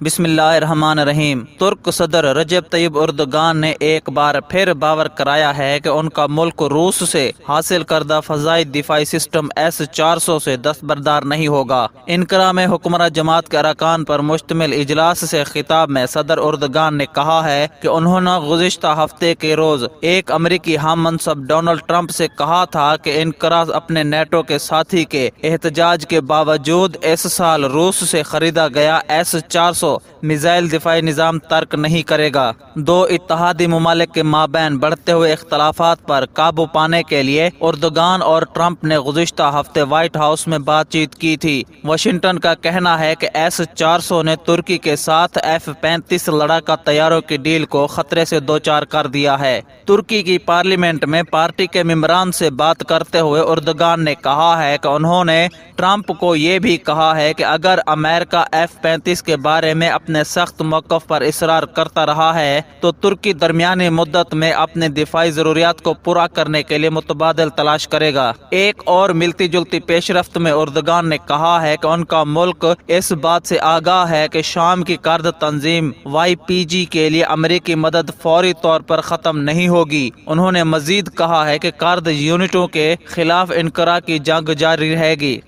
بسم اللہ الرحمن الرحیم۔ ترک صدر رجب طیب اردگان نے ایک بار پھر باور کرایا ہے کہ ان کا ملک روس سے حاصل کردہ فضائی دفاعی سسٹم S400 سے دستبردار نہیں ہوگا۔ انقرہ میں حکمراں جماعت کے ارکان پر مشتمل اجلاس سے خطاب میں صدر اردگان نے کہا ہے کہ انہوں نے گزشتہ ہفتے کے روز ایک امریکی ہم منصب ڈونلڈ ٹرمپ سے کہا تھا کہ انقرہ اپنے نیٹو کے ساتھی کے احتجاج کے باوجود اس سال روس سے خریدا گیا S400 میزائل دفاعی نظام ترک نہیں کرے گا۔ دو اتحادی ممالک کے مابین بڑھتے ہوئے اختلافات پر قابو پانے کے لیے اردگان اور ٹرمپ نے گزشتہ ہفتے وائٹ ہاؤس میں بات چیت کی تھی۔ واشنگٹن کا کہنا ہے کہ S400 نے ترکی کے ساتھ F-35 لڑاکا طیاروں کی ڈیل کو خطرے سے دوچار کر دیا ہے۔ ترکی کی پارلیمنٹ میں پارٹی کے ممبران سے بات کرتے ہوئے اردگان نے کہا ہے کہ انہوں نے ٹرمپ کو یہ بھی کہا ہے کہ اگر امریکہ F-35 کے بارے میں اپنے سخت موقف پر اصرار کرتا رہا ہے تو ترکی درمیانی مدت میں اپنے دفاعی ضروریات کو پورا کرنے کے لیے متبادل تلاش کرے گا۔ ایک اور ملتی جلتی پیش رفت میں اردگان نے کہا ہے کہ ان کا ملک اس بات سے آگاہ ہے کہ شام کی کرد تنظیم YPG کے لیے امریکی مدد فوری طور پر ختم نہیں ہوگی۔ انہوں نے مزید کہا ہے کہ کرد یونٹوں کے خلاف انقرہ کی جنگ جاری رہے گی۔